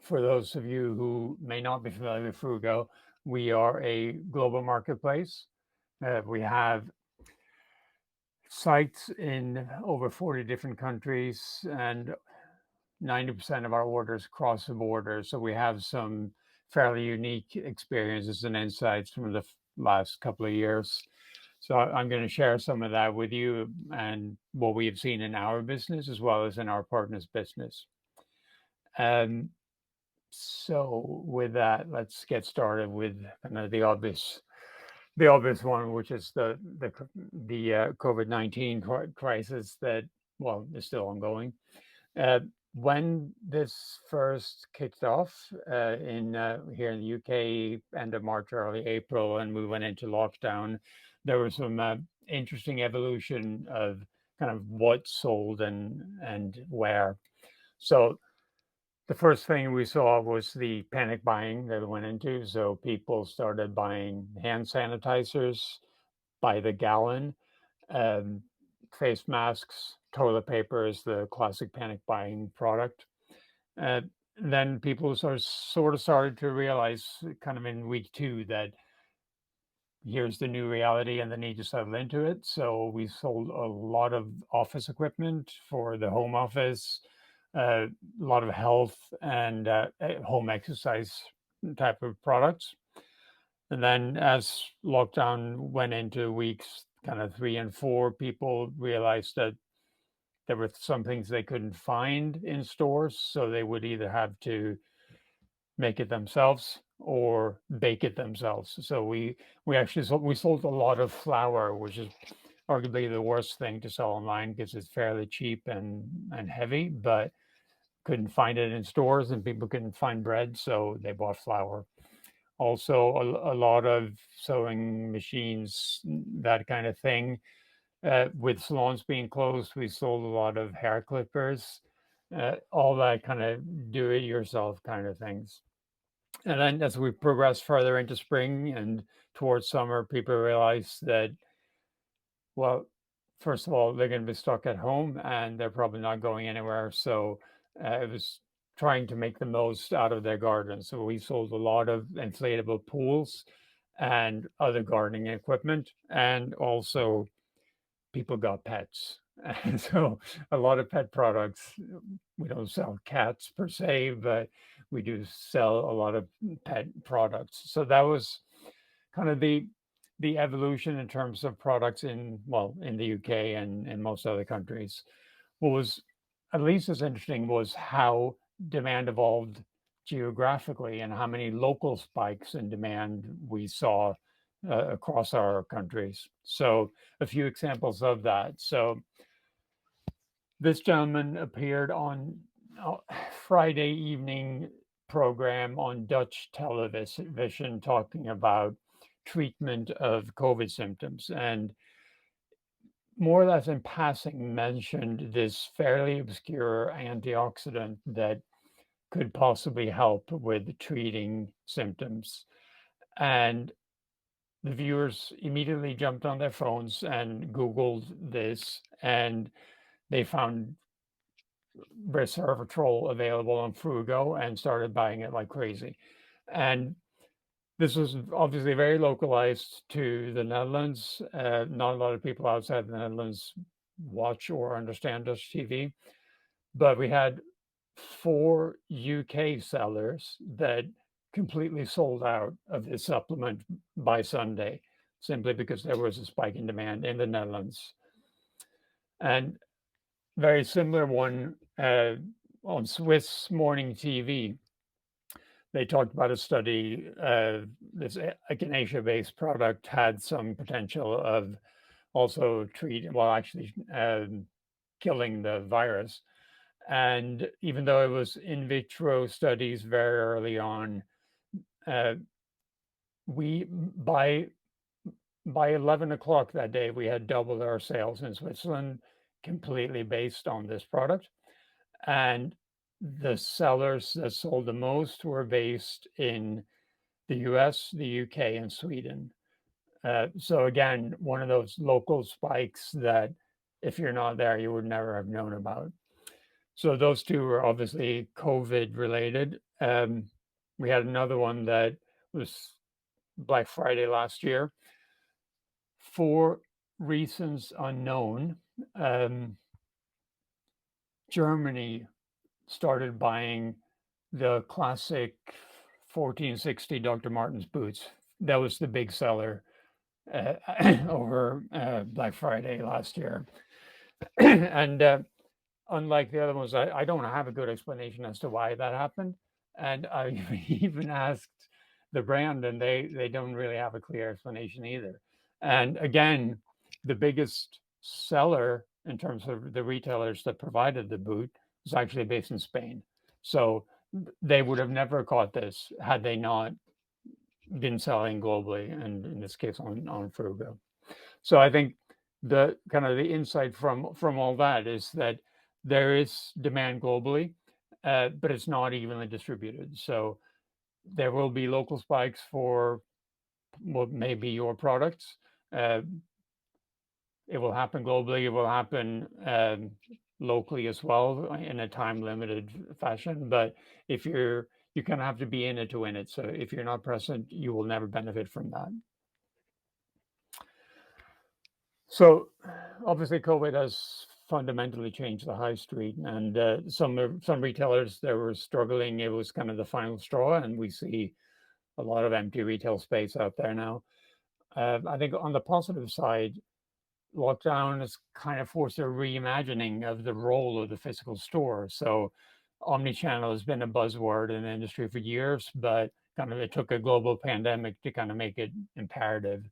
for those of you who may not be familiar with Fruugo, we are a global marketplace. We have sites in over 40 different countries, and 90% of our orders cross the border. So we have some fairly unique experiences and insights from the last couple of years. So I'm going to share some of that with you and what we have seen in our business as well as in our partners' business. Um, so with that, let's get started with kind of the obvious one, which is the COVID-19 crisis that, well, is still ongoing. Uh, when this first kicked off in here in the UK, end of March, early April, and we went into lockdown, there was some interesting evolution of kind of what sold and where. So the first thing we saw was the panic buying that went into. So people started buying hand sanitizers by the gallon, um, face masks, toilet paper is the classic panic buying product. Uh, then people sort of started to realize, kind of in week two, that here's the new reality and the need to settle into it. So we sold a lot of office equipment for the home office, a lot of health and home exercise type of products. And then as lockdown went into weeks kind of 3 and 4, people realized that there were some things they couldn't find in stores. So they would either have to make it themselves or bake it themselves. So we actually we sold a lot of flour, which is arguably the worst thing to sell online because it's fairly cheap and heavy, but couldn't find it in stores and people couldn't find bread, so they bought flour. Also, a lot of sewing machines, that kind of thing. With salons being closed, we sold a lot of hair clippers, all that kind of do-it-yourself kind of things. And then as we progress further into spring and towards summer, people realize that, well, first of all, they're going to be stuck at home and they're probably not going anywhere. So it was trying to make the most out of their garden. So we sold a lot of inflatable pools and other gardening equipment. And also, people got pets. And so a lot of pet products. We don't sell cats per se, but we do sell a lot of pet products. So that was kind of the evolution in terms of products in, well, in the UK and in most other countries. What was at least as interesting was how demand evolved geographically and how many local spikes in demand we saw across our countries. So a few examples of that. So this gentleman appeared on uh, Friday evening program on Dutch television talking about treatment of COVID symptoms, and more or less in passing mentioned this fairly obscure antioxidant that could possibly help with treating symptoms. And the viewers immediately jumped on their phones and Googled this, and they found resveratrol available on Fruugo and started buying it like crazy. And this was obviously very localized to the Netherlands. Not a lot of people outside the Netherlands watch or understand Dutch TV, but we had 4 UK sellers that completely sold out of this supplement by Sunday, simply because there was a spike in demand in the Netherlands. And very similar one on Swiss morning TV. They talked about a study. This echinacea-based product had some potential of also treating, well, actually killing the virus. And even though it was in vitro studies very early on, uh, we by 11 o'clock that day, we had doubled our sales in Switzerland, completely based on this product. And the sellers that sold the most were based in the US, the UK, and Sweden. So again, one of those local spikes that if you're not there, you would never have known about. So those two were obviously COVID related. We had another one that was Black Friday last year. For reasons unknown, Germany started buying the classic 1460 Dr. Martens boots. That was the big seller uh, over Black Friday last year. And unlike the other ones, I don't have a good explanation as to why that happened. And I even asked the brand, and they don't really have a clear explanation either. And again, the biggest seller in terms of the retailers that provided the boot was actually based in Spain. So they would have never caught this had they not been selling globally, and in this case on Fruugo. So I think the kind of the insight from all that is that there is demand globally, but it's not evenly distributed. So there will be local spikes for what may be your products. Uh, it will happen globally. It will happen locally as well in a time limited fashion. But if you kind of have to be in it to win it. So if you're not present, you will never benefit from that. So obviously, COVID has fundamentally changed the high street, and some retailers that were struggling. It was kind of the final straw, and we see a lot of empty retail space out there now. I think on the positive side, lockdown has kind of forced a reimagining of the role of the physical store. So, omnichannel has been a buzzword in the industry for years, but kind of it took a global pandemic to kind of make it imperative.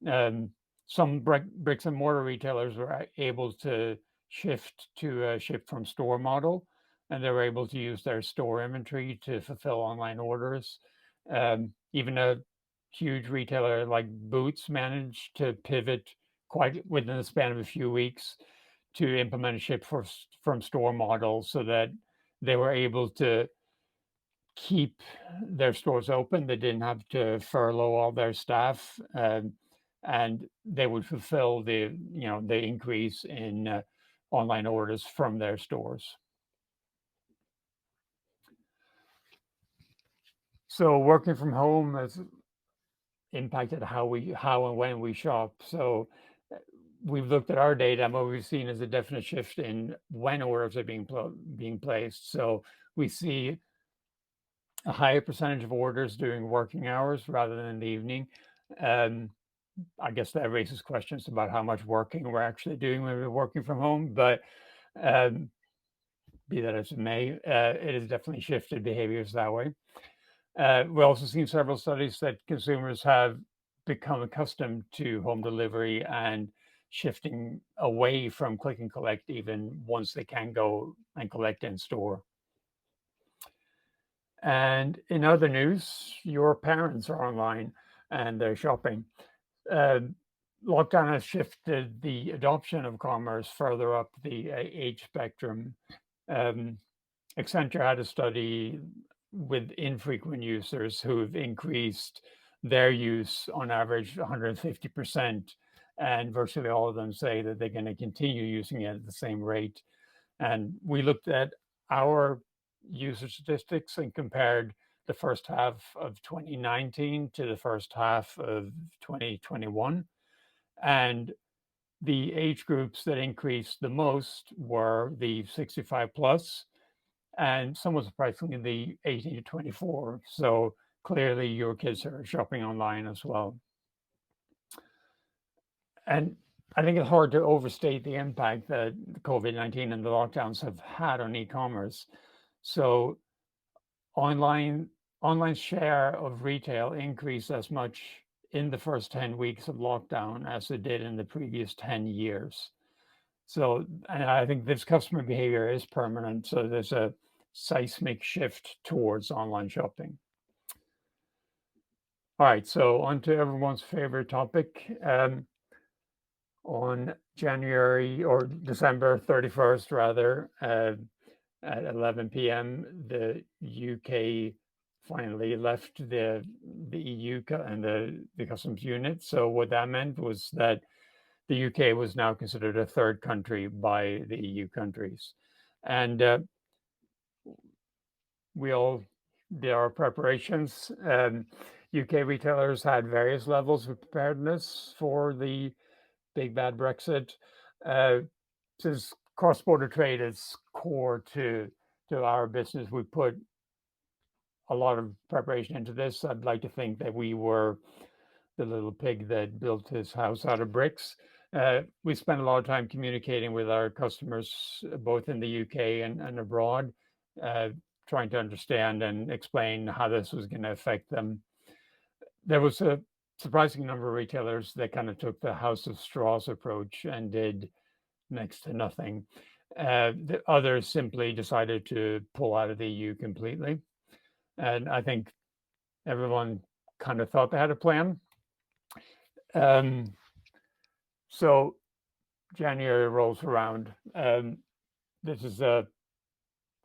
um, some bricks and mortar retailers were able to shift to a ship from store model, and they were able to use their store inventory to fulfill online orders. Even a huge retailer like Boots managed to pivot quite within the span of a few weeks to implement a ship from store model so that they were able to keep their stores open. They didn't have to furlough all their staff, and they would fulfill the increase in online orders from their stores. So working from home has impacted how and when we shop. So we've looked at our data, and what we've seen is a definite shift in when orders are being placed. So we see a higher percentage of orders during working hours rather than in the evening. Um, I guess that raises questions about how much working we're actually doing when we're working from home. But um, be that as it may, it has definitely shifted behaviors that way. We've also seen several studies that consumers have become accustomed to home delivery and shifting away from click and collect even once they can go and collect in store. And in other news, your parents are online and they're shopping. Uh, Lockdown has shifted the adoption of commerce further up the age spectrum. Um, Accenture had a study with infrequent users who've increased their use on average 150%, and virtually all of them say that they're going to continue using it at the same rate. And we looked at our user statistics and compared the first half of 2019 to the first half of 2021. And the age groups that increased the most were the 65 plus, and somewhat surprisingly, the 18 to 24. So clearly, your kids are shopping online as well. And I think it's hard to overstate the impact that COVID-19 and the lockdowns have had on e-commerce. So online online share of retail increased as much in the first 10 weeks of lockdown as it did in the previous 10 years. So, and I think this customer behavior is permanent. So there's a seismic shift towards online shopping. All right, so on to everyone's favorite topic. On January or December 31st, rather, at 11 p.m., the UK finally left the EU and the customs unit. So what that meant was that the UK was now considered a third country by the EU countries. And we all did our preparations. UK retailers had various levels of preparedness for the big bad Brexit. Uh, since cross-border trade is core to our business, we put a lot of preparation into this. I'd like to think that we were the little pig that built his house out of bricks. We spent a lot of time communicating with our customers, both in the UK and abroad, uh, trying to understand and explain how this was going to affect them. There was a surprising number of retailers that kind of took the house of straws approach and did next to nothing. The others simply decided to pull out of the EU completely. And I think everyone kind of thought they had a plan. Um, so January rolls around. This is a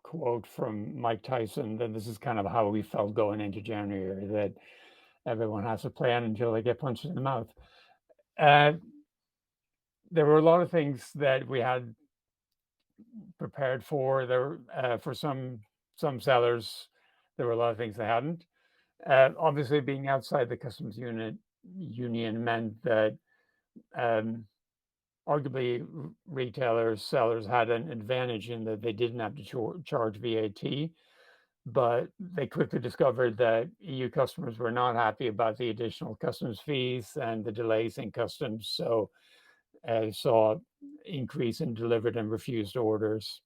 quote from Mike Tyson that this is kind of how we felt going into January, that everyone has a plan until they get punched in the mouth. Uh, there were a lot of things that we had prepared for. There for some sellers, there were a lot of things they hadn't. Obviously, being outside the customs union meant that um, arguably retailers, sellers had an advantage in that they didn't have to charge VAT, but they quickly discovered that EU customers were not happy about the additional customs fees and the delays in customs. So saw increase in delivered and refused orders.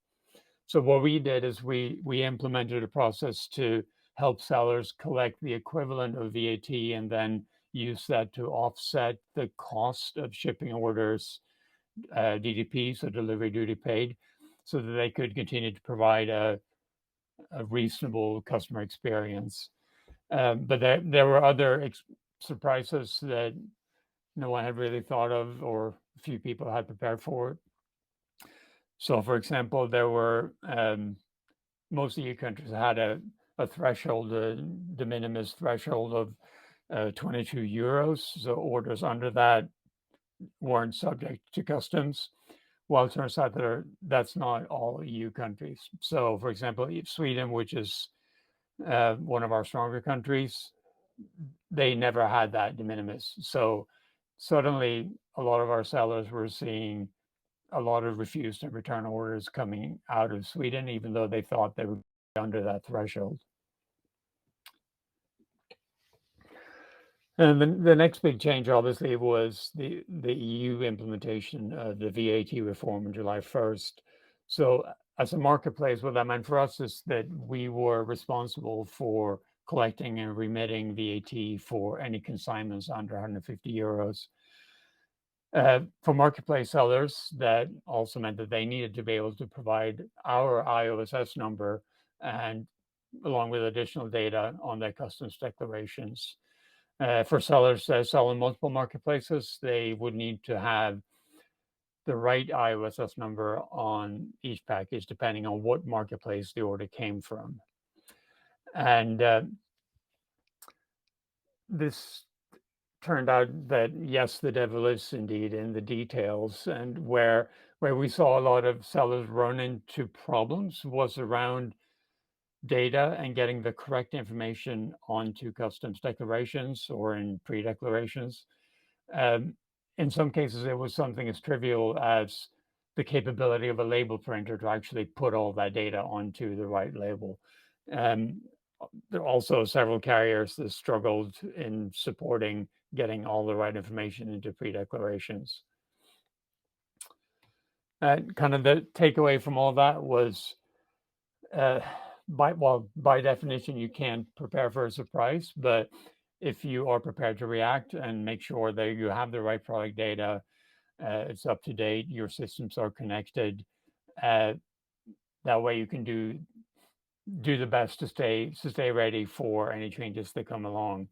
So what we did is we implemented a process to help sellers collect the equivalent of VAT and then use that to offset the cost of shipping orders, DDP, so delivery duty paid, so that they could continue to provide a reasonable customer experience. But there were other surprises that no one had really thought of, or few people had prepared for it. So, for example, there were most EU countries had a threshold, a de minimis threshold of €22. So orders under that weren't subject to customs. Well, it turns out that that's not all EU countries. So, for example, Sweden, which is one of our stronger countries, they never had that de minimis. So suddenly, a lot of our sellers were seeing a lot of refused and return orders coming out of Sweden, even though they thought they were under that threshold. And the next big change, obviously, was the EU implementation of the VAT reform on July 1st. So, as a marketplace, what that meant for us is that we were responsible for collecting and remitting VAT for any consignments under €150. For marketplace sellers, that also meant that they needed to be able to provide our IOSS number and along with additional data on their customs declarations. For sellers that sell in multiple marketplaces, they would need to have the right IOSS number on each package, depending on what marketplace the order came from. And this turned out that, yes, the devil is indeed in the details. And where we saw a lot of sellers run into problems was around data and getting the correct information onto customs declarations or in pre-declarations. In some cases, it was something as trivial as the capability of a label printer to actually put all that data onto the right label. There are also several carriers that struggled in supporting getting all the right information into pre-declarations. Kind of the takeaway from all that was, by definition, you can't prepare for a surprise, but if you are prepared to react and make sure that you have the right product data, it's up to date, your systems are connected, that way you can do the best to stay ready for any changes that come along,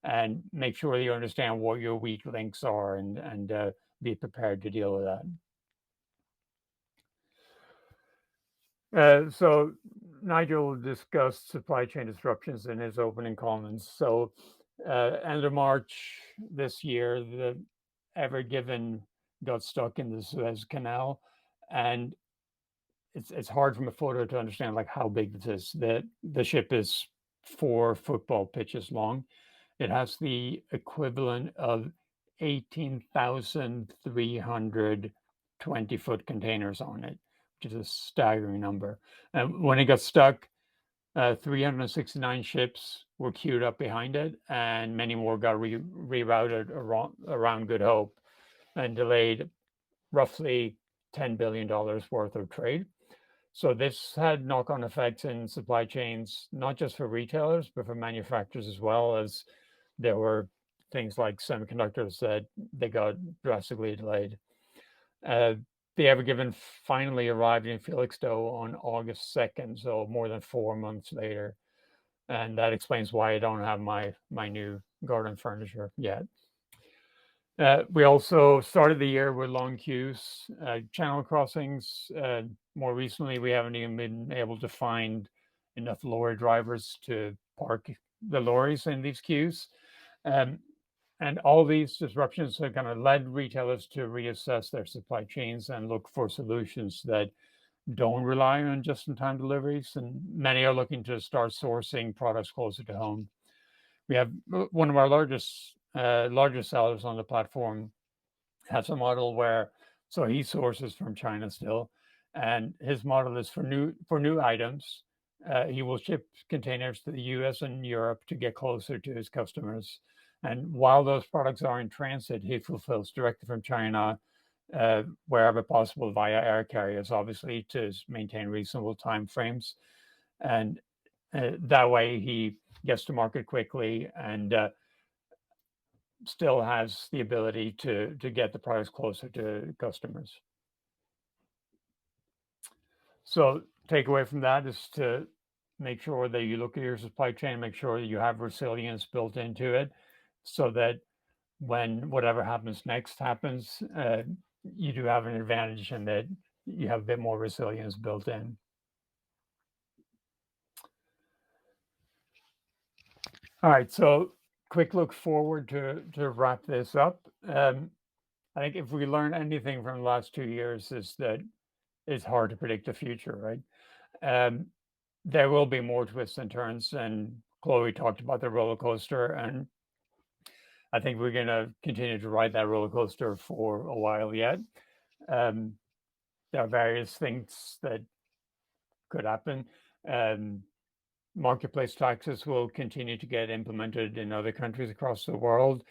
and make sure that you understand what your weak links are and be prepared to deal with that. So Nigel discussed supply chain disruptions in his opening comments. So end of March this year, the Ever Given got stuck in the Suez Canal, and it's hard from a photo to understand like how big this is. The ship is 4 football pitches long. It has the equivalent of 18,300 20-foot containers on it, which is a staggering number. And when it got stuck, 369 ships were queued up behind it, and many more got rerouted around Good Hope and delayed roughly $10 billion worth of trade. So this had knock-on effects in supply chains, not just for retailers, but for manufacturers as well, as there were things like semiconductors that they got drastically delayed. The Ever Given finally arrived in Felixstowe on August 2nd, so more than 4 months later. And that explains why I don't have my new garden furniture yet. We also started the year with long queues, channel crossings. More recently, we haven't even been able to find enough lorry drivers to park the lorries in these queues. And all these disruptions have kind of led retailers to reassess their supply chains and look for solutions that don't rely on just-in-time deliveries. And many are looking to start sourcing products closer to home. We have one of our largest sellers on the platform has a model where he sources from China still, and his model is for new items. He will ship containers to the U.S. and Europe to get closer to his customers. And while those products are in transit, he fulfills directly from China, wherever possible via air carriers, obviously to maintain reasonable time frames. And that way he gets to market quickly and still has the ability to get the products closer to customers. So takeaway from that is to make sure that you look at your supply chain, make sure that you have resilience built into it, so that when whatever happens next happens, you do have an advantage and that you have a bit more resilience built in. All right, so quick look forward to wrap this up. I think if we learn anything from the last 2 years is that it's hard to predict the future, right? There will be more twists and turns, and Chloe talked about the roller coaster, and I think we're going to continue to ride that roller coaster for a while yet. There are various things that could happen. Marketplace taxes will continue to get implemented in other countries across the world.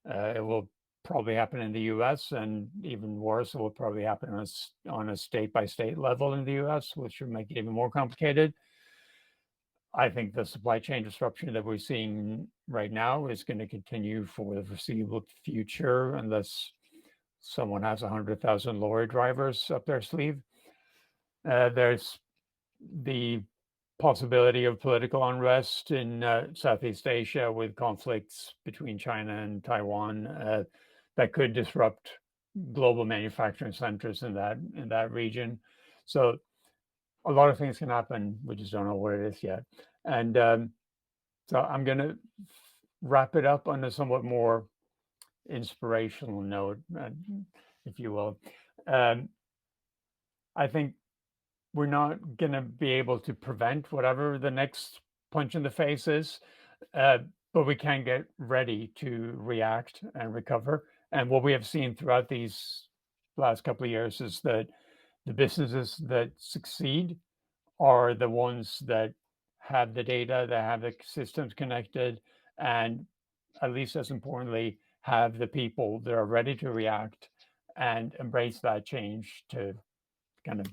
It will probably happen in the US, and even worse, it will probably happen on a state-by-state level in the US, which will make it even more complicated. I think the supply chain disruption that we're seeing right now is going to continue for the foreseeable future unless someone has 100,000 lorry drivers up their sleeve. There's the possibility of political unrest in Southeast Asia with conflicts between China and Taiwan that could disrupt global manufacturing centers in that region. So a lot of things can happen. We just don't know what it is yet. And so I'm going to wrap it up on a somewhat more inspirational note, if you will. I think we're not going to be able to prevent whatever the next punch in the face is, but we can get ready to react and recover. And what we have seen throughout these last couple of years is that the businesses that succeed are the ones that have the data, that have the systems connected, and at least as importantly, have the people that are ready to react and embrace that change to kind of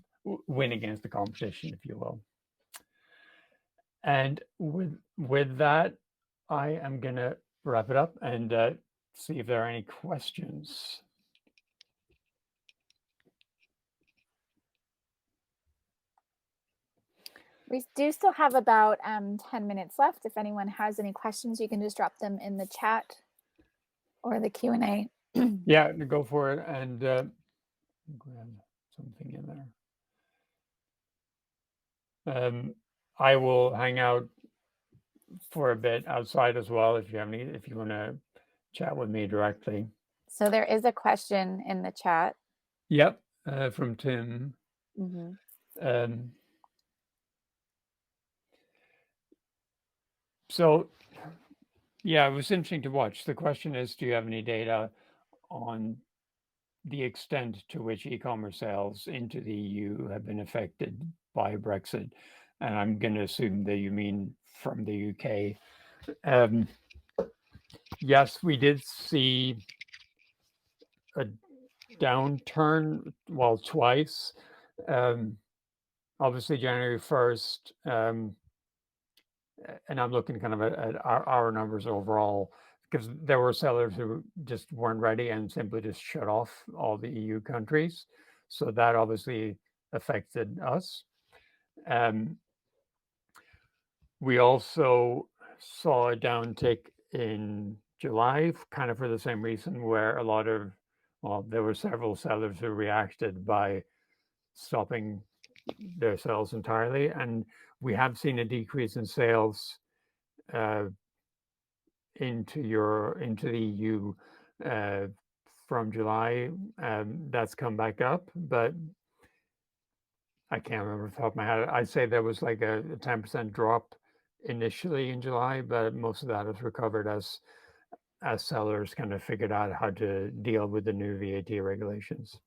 win against the competition, if you will. And with that, I am going to wrap it up and see if there are any questions. We do still have about 10 minutes left. If anyone has any questions, you can just drop them in the chat or the Q&A. Yeah, go for it and grab something in there. I will hang out for a bit outside as well if you want to chat with me directly. So there is a question in the chat. Yep, from Tim. Mm-hmm. Um, so, yeah, it was interesting to watch. The question is, do you have any data on the extent to which e-commerce sales into the EU have been affected by Brexit? And I'm going to assume that you mean from the UK. Yes, we did see a downturn, well, twice. Obviously, January 1st, and I'm looking kind of at our numbers overall, because there were sellers who just weren't ready and simply just shut off all the EU countries. So that obviously affected us. We also saw a downtick in July, kind of for the same reason, where there were several sellers who reacted by stopping their sales entirely. And we have seen a decrease in sales into the EU from July. That's come back up, but I can't remember off the top of my head. I'd say there was like a 10% drop initially in July, but most of that has recovered as sellers kind of figured out how to deal with the new VAT regulations.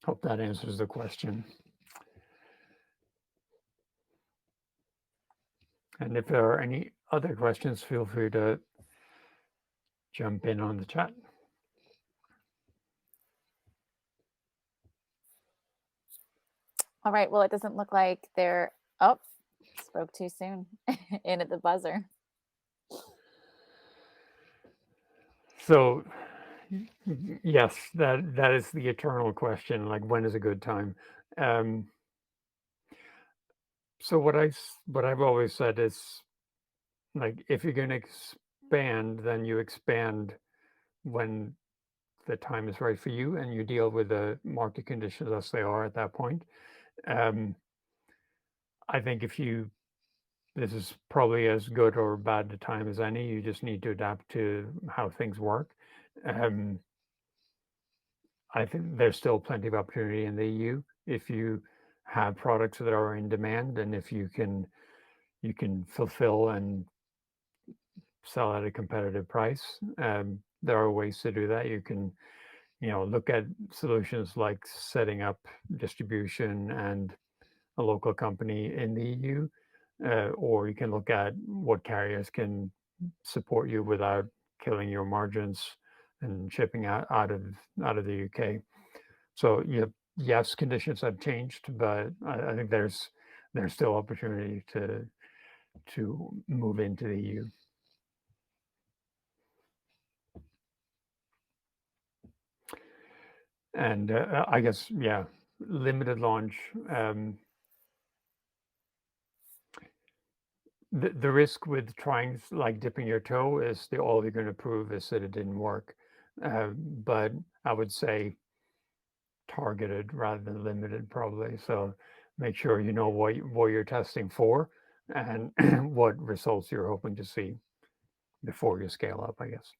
Hope that answers the question. And if there are any other questions, feel free to jump in on the chat. All right. Well, it doesn't look like they're up. Spoke too soon in at the buzzer. So, yes, that is the eternal question. Like, when is a good time? So what I've always said is, like, if you're going to expand, then you expand when the time is right for you, and you deal with the market conditions as they are at that point. I think this is probably as good or bad a time as any. You just need to adapt to how things work. I think there's still plenty of opportunity in the EU if you have products that are in demand, and if you can fulfill and sell at a competitive price. There are ways to do that. You can look at solutions like setting up distribution and a local company in the EU, or you can look at what carriers can support you without killing your margins and shipping out of the UK. So yes, conditions have changed, but I think there's still opportunity to move into the EU. And I guess, yeah, limited launch. The risk with trying, like, dipping your toe is all you're going to prove is that it didn't work. But I would say targeted rather than limited, probably. So make sure you know what you're testing for and what results you're hoping to see before you scale up, I guess.